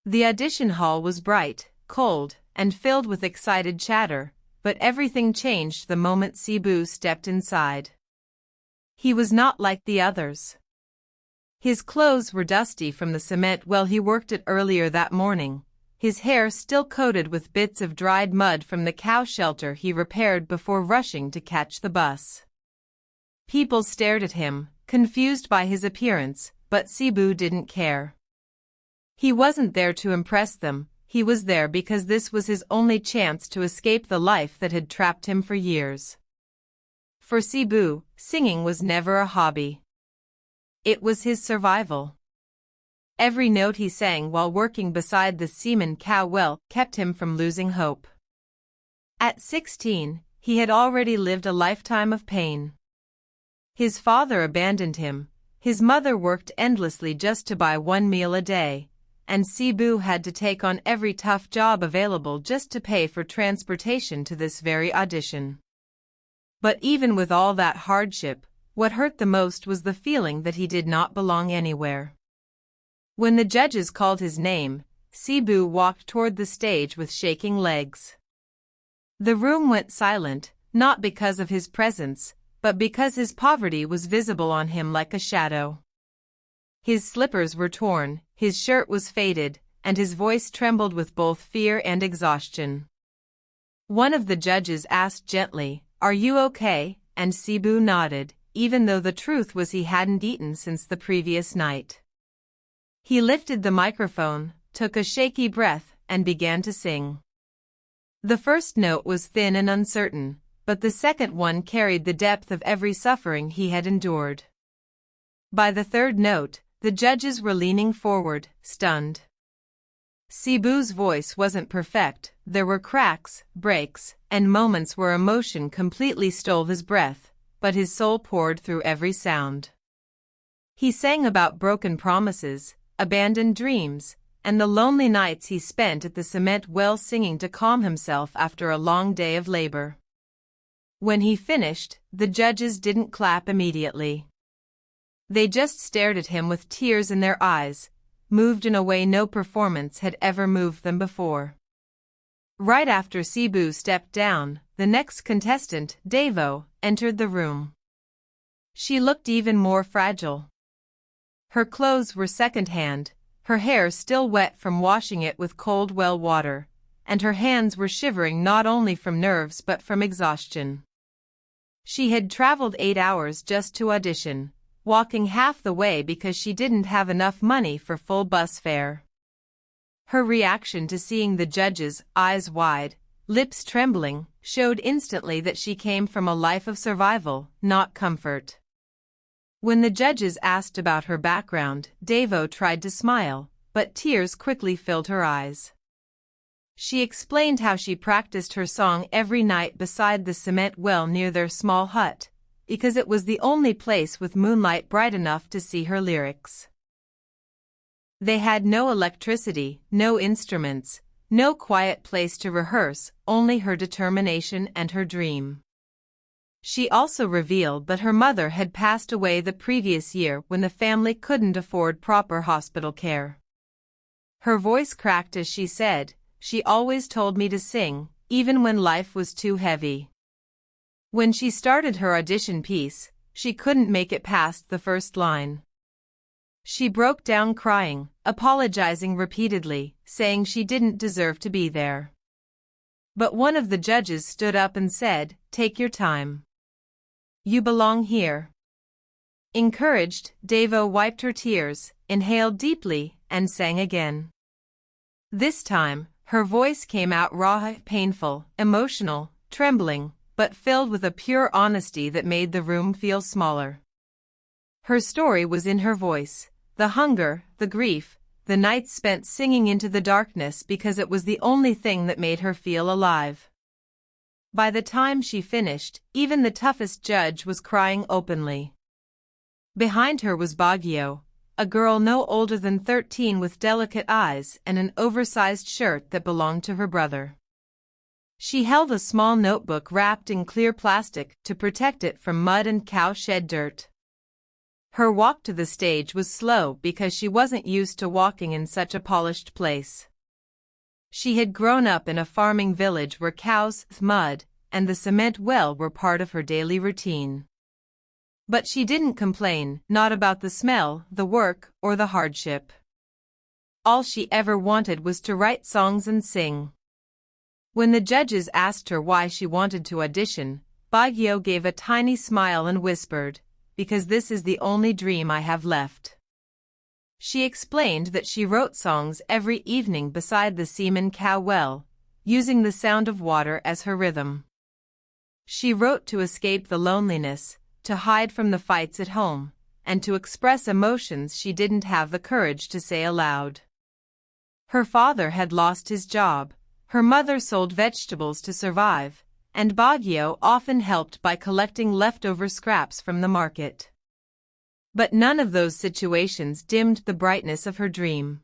The audition hall was bright, cold, and filled with excited chatter, but everything changed the moment Cebu stepped inside. He was not like the others. His clothes were dusty from the cement well he worked it earlier that morning, his hair still coated with bits of dried mud from the cow shelter he repaired before rushing to catch the bus. People stared at him, confused by his appearance, but Cebu didn't care. He wasn't there to impress them, he was there because this was his only chance to escape the life that had trapped him for years. For Cebu, singing was never a hobby. It was his survival. Every note he sang while working beside the semen cow well kept him from losing hope. At 16, he had already lived a lifetime of pain. His father abandoned him, his mother worked endlessly just to buy one meal a day, and Cebu had to take on every tough job available just to pay for transportation to this very audition. But even with all that hardship, what hurt the most was the feeling that he did not belong anywhere. When the judges called his name, Cebu walked toward the stage with shaking legs. The room went silent, not because of his presence, but because his poverty was visible on him like a shadow. His slippers were torn, his shirt was faded, and his voice trembled with both fear and exhaustion. One of the judges asked gently, "Are you okay?" and Cebu nodded, even though the truth was he hadn't eaten since the previous night. He lifted the microphone, took a shaky breath, and began to sing. The first note was thin and uncertain, but the second one carried the depth of every suffering he had endured. By the third note, the judges were leaning forward, stunned. Cebu's voice wasn't perfect, there were cracks, breaks, and moments where emotion completely stole his breath, but his soul poured through every sound. He sang about broken promises, abandoned dreams, and the lonely nights he spent at the cement well singing to calm himself after a long day of labor. When he finished, the judges didn't clap immediately. They just stared at him with tears in their eyes, moved in a way no performance had ever moved them before. Right after Cebu stepped down, the next contestant, Davao, entered the room. She looked even more fragile. Her clothes were second-hand, her hair still wet from washing it with cold well water, and her hands were shivering not only from nerves but from exhaustion. She had traveled 8 hours just to audition, walking half the way because she didn't have enough money for full bus fare. Her reaction to seeing the judges, eyes wide, lips trembling, showed instantly that she came from a life of survival, not comfort. When the judges asked about her background, Davao tried to smile, but tears quickly filled her eyes. She explained how she practiced her song every night beside the cement well near their small hut, because it was the only place with moonlight bright enough to see her lyrics. They had no electricity, no instruments, no quiet place to rehearse, only her determination and her dream. She also revealed that her mother had passed away the previous year when the family couldn't afford proper hospital care. Her voice cracked as she said, "She always told me to sing, even when life was too heavy." When she started her audition piece, she couldn't make it past the first line. She broke down crying, apologizing repeatedly, saying she didn't deserve to be there. But one of the judges stood up and said, "Take your time. You belong here." Encouraged, Davao wiped her tears, inhaled deeply, and sang again. This time, her voice came out raw, painful, emotional, trembling, but filled with a pure honesty that made the room feel smaller. Her story was in her voice, the hunger, the grief, the nights spent singing into the darkness because it was the only thing that made her feel alive. By the time she finished, even the toughest judge was crying openly. Behind her was Baguio, a girl no older than 13 with delicate eyes and an oversized shirt that belonged to her brother. She held a small notebook wrapped in clear plastic to protect it from mud and cow shed dirt. Her walk to the stage was slow because she wasn't used to walking in such a polished place. She had grown up in a farming village where cows, mud, and the cement well were part of her daily routine. But she didn't complain, not about the smell, the work, or the hardship. All she ever wanted was to write songs and sing. When the judges asked her why she wanted to audition, Baguio gave a tiny smile and whispered, "Because this is the only dream I have left." She explained that she wrote songs every evening beside the semen cow well, using the sound of water as her rhythm. She wrote to escape the loneliness, to hide from the fights at home, and to express emotions she didn't have the courage to say aloud. Her father had lost his job, her mother sold vegetables to survive, and Baguio often helped by collecting leftover scraps from the market. But none of those situations dimmed the brightness of her dream.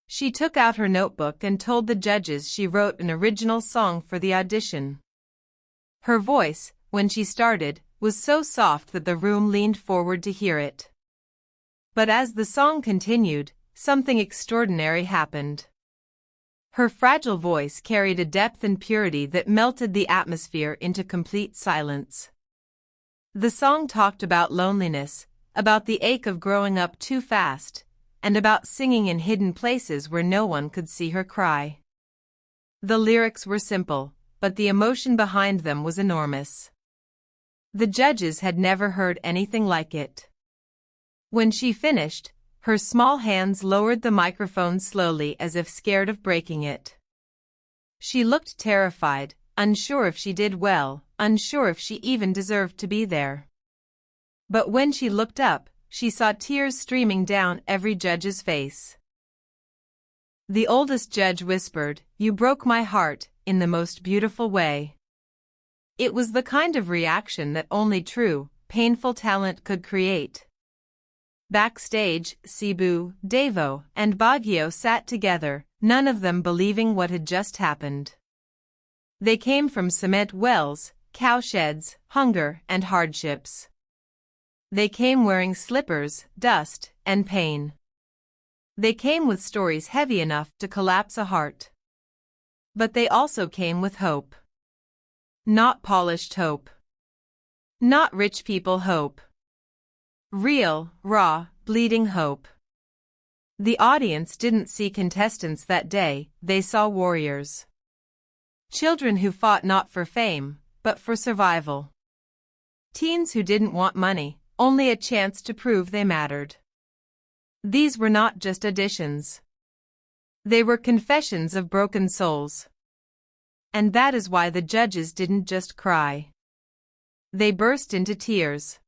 She took out her notebook and told the judges she wrote an original song for the audition. Her voice, when she started, was so soft that the room leaned forward to hear it. But as the song continued, something extraordinary happened. Her fragile voice carried a depth and purity that melted the atmosphere into complete silence. The song talked about loneliness, about the ache of growing up too fast, and about singing in hidden places where no one could see her cry. The lyrics were simple, but the emotion behind them was enormous. The judges had never heard anything like it. When she finished, her small hands lowered the microphone slowly as if scared of breaking it. She looked terrified, unsure if she did well, unsure if she even deserved to be there. But when she looked up, she saw tears streaming down every judge's face. The oldest judge whispered, "You broke my heart," in the most beautiful way. It was the kind of reaction that only true, painful talent could create. Backstage, Cebu, Davao, and Baguio sat together, none of them believing what had just happened. They came from cement wells, cowsheds, hunger, and hardships. They came wearing slippers, dust, and pain. They came with stories heavy enough to collapse a heart. But they also came with hope. Not polished hope. Not rich people hope. Real, raw, bleeding hope. The audience didn't see contestants that day, they saw warriors. Children who fought not for fame, but for survival. Teens who didn't want money, only a chance to prove they mattered. These were not just auditions. They were confessions of broken souls. And that is why the judges didn't just cry. They burst into tears.